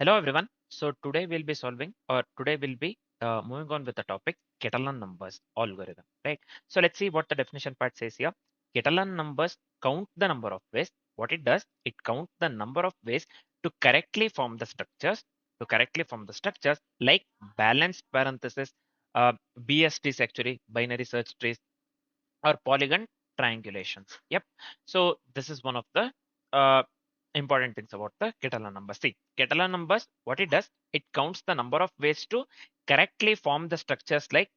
Hello everyone. So today we'll be solving or today we'll be moving on with the topic Catalan numbers algorithm, right? So let's see what the definition part says here. Catalan numbers count the number of ways. What it does, it counts the number of ways to correctly form the structures, like balanced parentheses, BSTs actually, binary search trees, or polygon triangulations. Yep. So this is one of the uh, important things about the Catalan numbers. See, Catalan numbers, what it does, it counts the number of ways to correctly form the structures like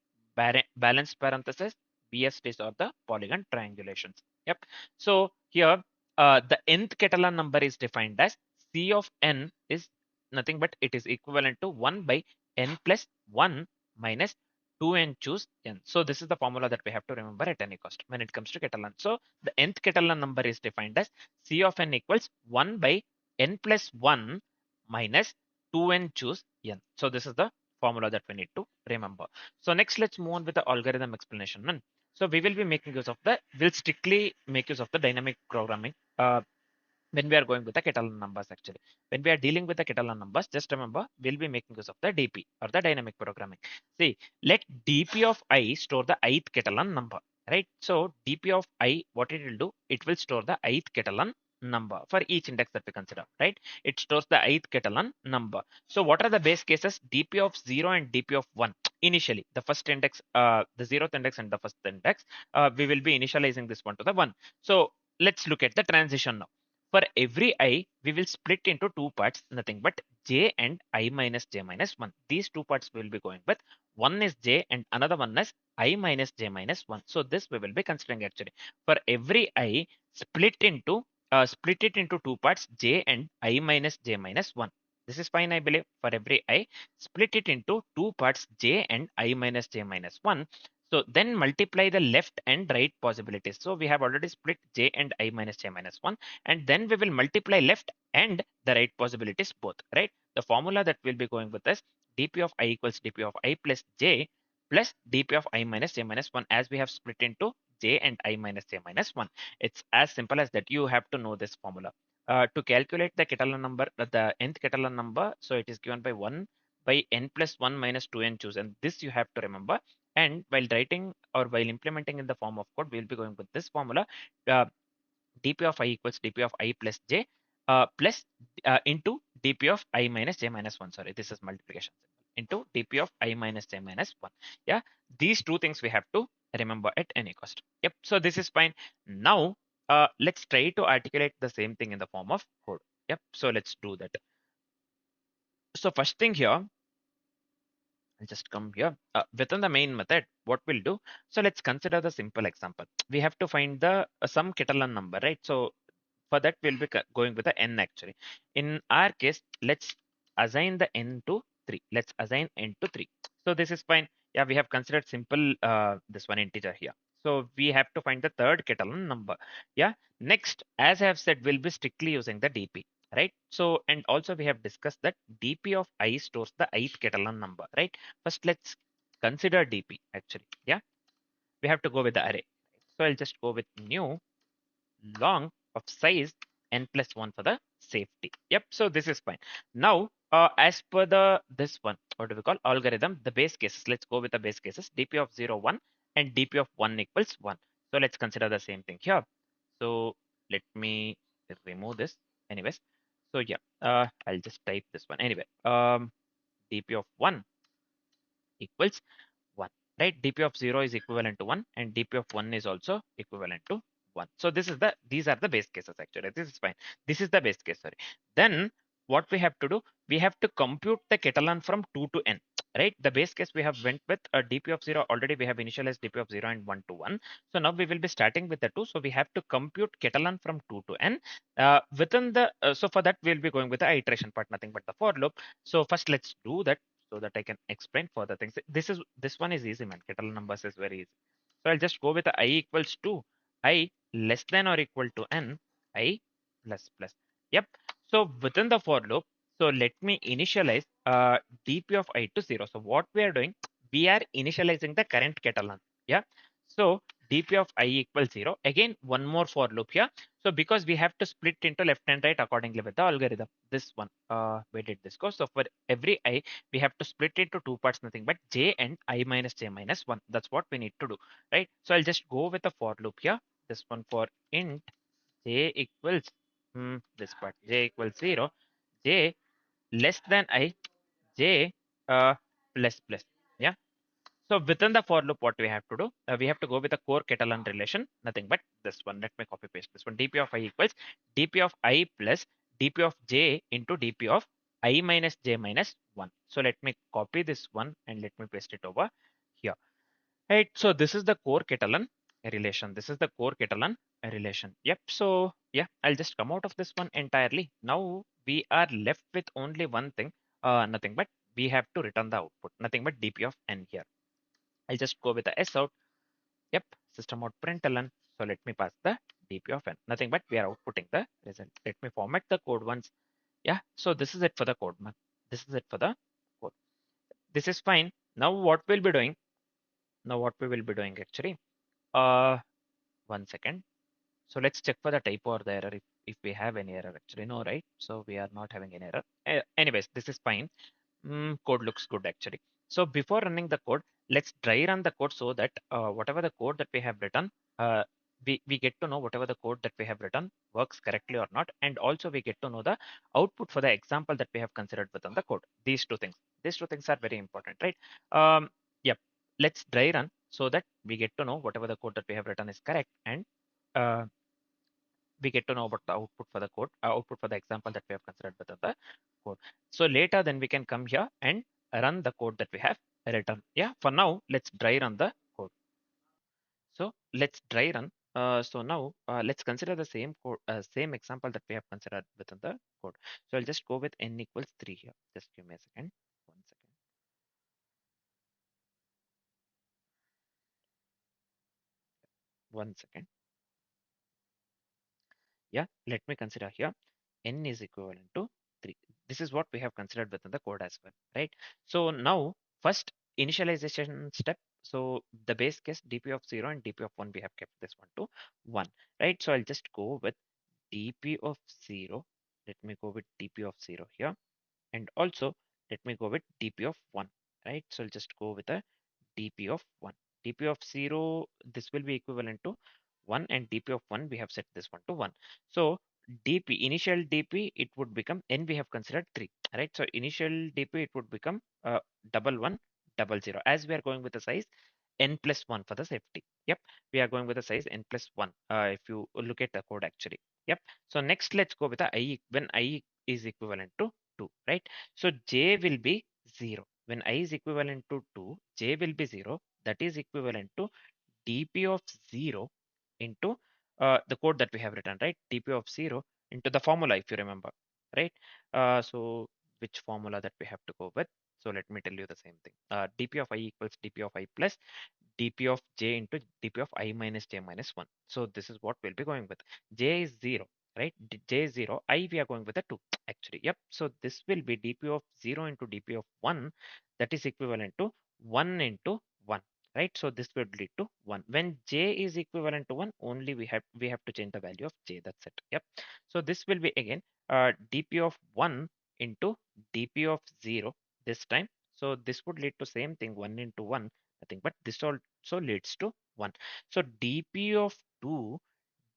balanced parentheses, BSTs, or the polygon triangulations. Yep. So here, the nth Catalan number is defined as C of n is nothing but it is equivalent to 1 by n plus 1 minus 2n choose n. So this is the formula that we have to remember at any cost when it comes to Catalan. So the nth Catalan number is defined as C of n equals 1 by n plus 1 minus 2n choose n. So this is the formula that we need to remember. So next let's move on with the algorithm explanation. So we will be making use of we'll strictly make use of the dynamic programming when we are going with the Catalan numbers actually. When we are dealing with the Catalan numbers, just remember we'll be making use of the DP or the dynamic programming. See, let DP of I store the ith Catalan number, right? So DP of I, what it will do, it will store the ith Catalan number for each index that we consider, right? It stores the ith Catalan number. So what are the base cases? DP of 0 and DP of 1. Initially, the first index, the 0th index and the first index, we will be initializing this one to the 1. So let's look at the transition now. For every I, we will split into two parts, nothing but j and I minus j minus 1. These two parts we will be going with. One is j and another one is I minus j minus 1. So this we will be considering actually. For every I, split it into two parts, j and I minus j minus 1. This is fine, I believe. For every I, split it into two parts, j and I minus j minus 1. So then multiply the left and right possibilities. So we have already split j and I minus j minus 1, and then we will multiply left and the right possibilities both, right? The formula that we'll be going with is dp of I equals dp of I plus j plus dp of I minus j minus 1, as we have split into j and I minus j minus 1. It's as simple as that. You have to know this formula. To calculate the Catalan number, the nth Catalan number, so it is given by 1 by n plus 1 minus 2n choose, and this you have to remember. And while writing or while implementing in the form of code, we'll be going with this formula. Uh, dp of I equals dp of I plus j plus into dp of I minus j minus 1. Sorry, this is multiplication symbol into dp of I minus j minus 1. Yeah, these two things we have to remember at any cost. Yep, so this is fine. Now, let's try to articulate the same thing in the form of code. Yep, so let's do that. So first thing here, I'll just come here within the main method. What we'll do, so let's consider the simple example. We have to find the some Catalan number, right? So for that we'll be going with the n actually. In our case, let's assign the n to 3. Let's assign n to 3. So this is fine. Yeah, we have considered simple this one integer here. So we have to find the third Catalan number. Yeah, next, as I have said, we'll be strictly using the dp, right? So, and also we have discussed that dp of I stores the ith Catalan number, right? First let's consider dp actually. Yeah, we have to go with the array. So I'll just go with new long of size n plus 1 for the safety. Yep, so this is fine. Now, as per the this one, what do we call algorithm, the base cases, let's go with the base cases. Dp of 0 1 and dp of 1 equals 1. So let's consider the same thing here. So let me remove this anyways. So yeah, I'll just type this one anyway. Dp of 1 equals 1, right? Dp of 0 is equivalent to 1 and dp of 1 is also equivalent to 1. So these are the base cases actually. This is fine. This is the base case, sorry. Then what we have to do, we have to compute the Catalan from 2 to n, right? The base case we have went with a dp of 0. Already we have initialized dp of 0 and 1 to 1. So now we will be starting with the 2. So we have to compute Catalan from 2 to n. Within the, so for that we'll be going with the iteration part, nothing but the for loop. So first let's do that so that I can explain further things. This one is easy, man. Catalan numbers is very easy. So I'll just go with the I equals to I less than or equal to n I plus plus. Yep. So within the for loop, so let me initialize dp of I to 0. So what we are doing, we are initializing the current Catalan. Yeah. So dp of I equals 0. Again, one more for loop here. So because we have to split into left and right accordingly with the algorithm. This one, where did this go? So for every I, we have to split into two parts, nothing but j and I minus j minus 1. That's what we need to do, right? So I'll just go with a for loop here. This one for int j equals this part, j equals 0, j less than I, j plus plus. Yeah. So within the for loop, what we have to do, we have to go with the core Catalan relation, nothing but this one. Let me copy paste this one. dp of I equals dp of I plus dp of j into dp of I minus j minus 1. So let me copy this one and let me paste it over here. Right. So this is the core Catalan relation. This is the core Catalan relation. Yep. So yeah, I'll just come out of this one entirely. Now we are left with only one thing, nothing but we have to return the output, nothing but dp of n here. I'll just go with the s out. Yep, system out println. So let me pass the dp of n. Nothing but we are outputting the result. Let me format the code once. Yeah, so this is it for the code, man. This is it for the code. This is fine. Now what we'll be doing? Now what we will be doing actually? Uh, 1 second. So let's check for the typo or the error if we have any error actually. No, right? So we are not having any error. Anyways, this is fine. Code looks good actually. So before running the code, let's dry run the code so that whatever the code that we have written, uh, we get to know whatever the code that we have written works correctly or not. And also we get to know the output for the example that we have considered within the code. These two things. These two things are very important, right? Yep. Let's dry run so that we get to know whatever the code that we have written is correct and uh, we get to know about the output for the code, output for the example that we have considered within the code. So later, then we can come here and run the code that we have written. Yeah, for now, let's dry run the code. So let's dry run. So now let's consider the same code, same example that we have considered within the code. So I'll just go with n equals 3 here. Just give me a second. 1 second. 1 second. Yeah, let me consider here n is equivalent to 3. This is what we have considered within the code as well, right? So now first initialization step. So the base case dp of 0 and dp of 1, we have kept this one to 1, right? So I'll just go with dp of 0. Let me go with dp of 0 here. And also let me go with dp of 1, right? So I'll just go with a dp of 1. dp of 0, this will be equivalent to 1, and dp of 1, we have set this one to 1. So dp, initial dp, it would become n, we have considered 3, right? So initial dp, it would become 1100, as we are going with the size n plus 1 for the safety. Yep, we are going with the size n plus 1, if you look at the code actually. Yep. So next, let's go with the I when I is equivalent to 2, right? So j will be 0. When I is equivalent to 2, j will be 0. That is equivalent to dp of 0 into the code that we have written, right? dp of 0 into the formula, if you remember, right? So which formula that we have to go with? So let me tell you the same thing. dp of I equals dp of I plus dp of j into dp of I minus j minus 1. So this is what we'll be going with. J is 0, right? J is 0. I, we are going with a 2 actually. Yep. So this will be dp of 0 into dp of 1. That is equivalent to 1 into 1, right? So this would lead to 1. When j is equivalent to 1, only we have to change the value of j. That's it. Yep. So this will be again dp of 1 into dp of 0 this time. So this would lead to same thing, 1 into 1, nothing but this also leads to 1. So dp of 2,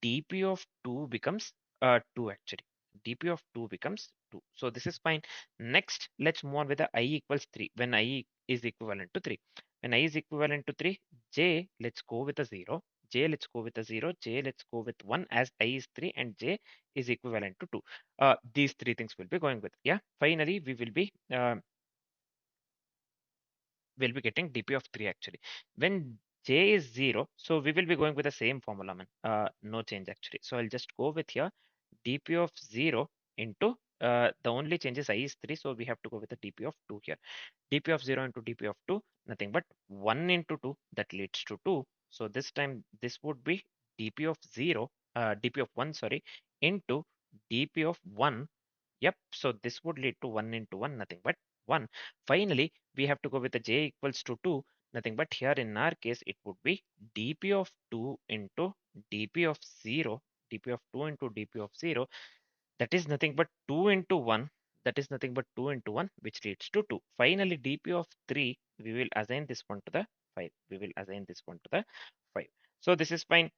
dp of 2 becomes 2 actually. dp of 2 becomes 2. So this is fine. Next, let's move on with the I equals 3. When I is equivalent to 3. When I is equivalent to 3, j, let's go with a 0. J, let's go with a 0. J, let's go with 1, as I is 3 and j is equivalent to 2. These three things will be going with. Yeah. Finally, we will be getting dp of 3 actually. When j is 0, so we will be going with the same formula, man. No change actually. So I'll just go with here dp of 0 into the only change is I is 3, so we have to go with the dp of 2 here. dp of 0 into dp of 2, nothing but 1 into 2, that leads to 2. So this time this would be dp of 0, dp of 1, sorry, into dp of 1. Yep. So this would lead to 1 into 1, nothing but 1. Finally, we have to go with the j equals to 2. nothing but here in our case, it would be dp of 2 into dp of 0, dp of 2 into dp of 0. That is nothing but 2 into 1. That is nothing but 2 into 1, which leads to 2. Finally, dp of 3, we will assign this one to the 5. We will assign this one to the 5. So this is fine.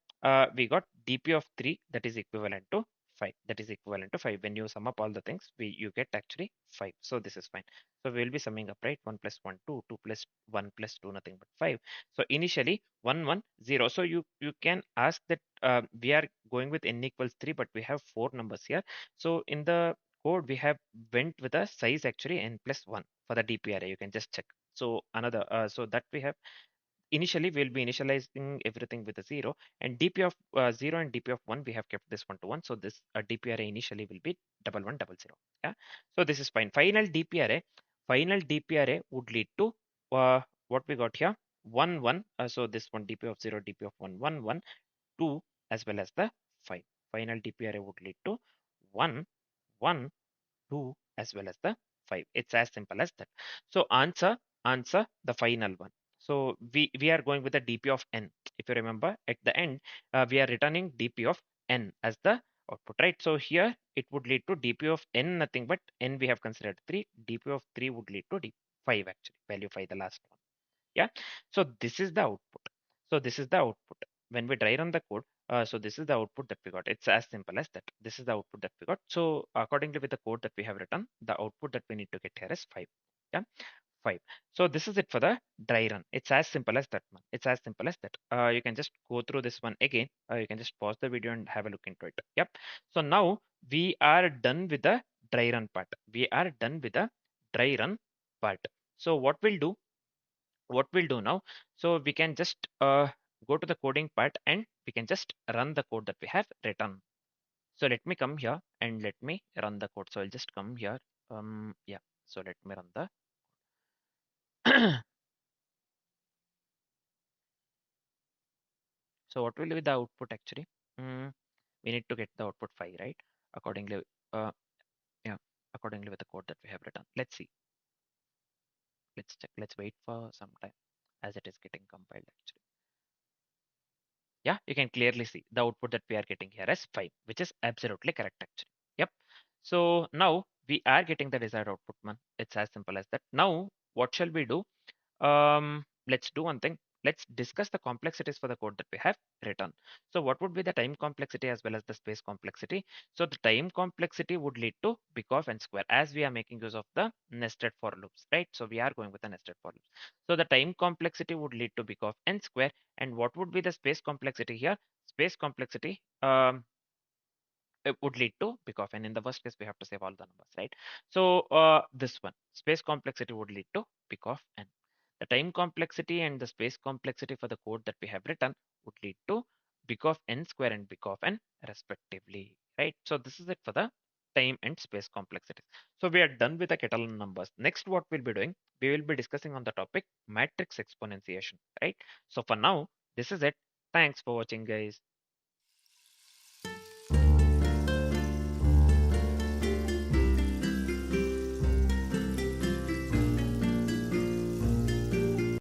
We got dp of 3, that is equivalent to 5. That is equivalent to 5. When you sum up all the things, you get actually 5. So this is fine. So we will be summing up, right? 1 plus 1, 2, 2 plus 1 plus 2, nothing but 5. So initially 1, 1, 0. So you can ask that we are going with n equals 3, but we have 4 numbers here. So in the code, we have went with a size actually n plus 1 for the DP array. You can just check. So another, so that we have initially we'll be initializing everything with a 0, and dp of 0 and dp of 1, we have kept this 1 to 1. So this dp array initially will be 1100. Yeah. So this is fine. Final dp array would lead to what we got here, 1 1. So this one, dp of 0, dp of 1 1 1 2, as well as the 5. Final dp array would lead to 1 1 2 as well as the 5. It's as simple as that. So answer the final one. So we are going with the dp of n. If you remember, at the end, we are returning dp of n as the output, right? So here it would lead to dp of n, nothing but n we have considered 3. dp of 3 would lead to 5 actually, value 5, the last one. Yeah. So this is the output. So this is the output. When we try run the code, so this is the output that we got. It's as simple as that. This is the output that we got. So accordingly with the code that we have written, the output that we need to get here is 5. Yeah, 5. So this is it for the dry run. It's as simple as that, man. It's as simple as that. You can just go through this one again. You can just pause the video and have a look into it. Yep. So now we are done with the dry run part. We are done with the dry run part. So what we'll do now, so we can just go to the coding part and we can just run the code that we have written. So let me come here and let me run the code. So I'll just come here. Yeah. So let me run the so what will be the output actually? We need to get the output 5, right? Accordingly, uh, yeah, accordingly with the code that we have written. Let's see. Let's check. Let's wait for some time as it is getting compiled actually. Yeah, you can clearly see the output that we are getting here as 5, which is absolutely correct actually. Yep. So now we are getting the desired output, man. It's as simple as that. Now, what shall we do? Let's do one thing. Let's discuss the complexities for the code that we have written. So what would be the time complexity as well as the space complexity? So the time complexity would lead to big of n square, as we are making use of the nested for loops, right? So we are going with the nested for loops. So the time complexity would lead to big of n square. And what would be the space complexity here? Space complexity, it would lead to big of n. In the worst case, we have to save all the numbers, right? So this one, space complexity would lead to big of n. The time complexity and the space complexity for the code that we have written would lead to big of n square and big of n respectively, right? So this is it for the time and space complexities. So we are done with the Catalan numbers. Next, what we'll be doing, we will be discussing on the topic matrix exponentiation, right? So for now, this is it. Thanks for watching, guys.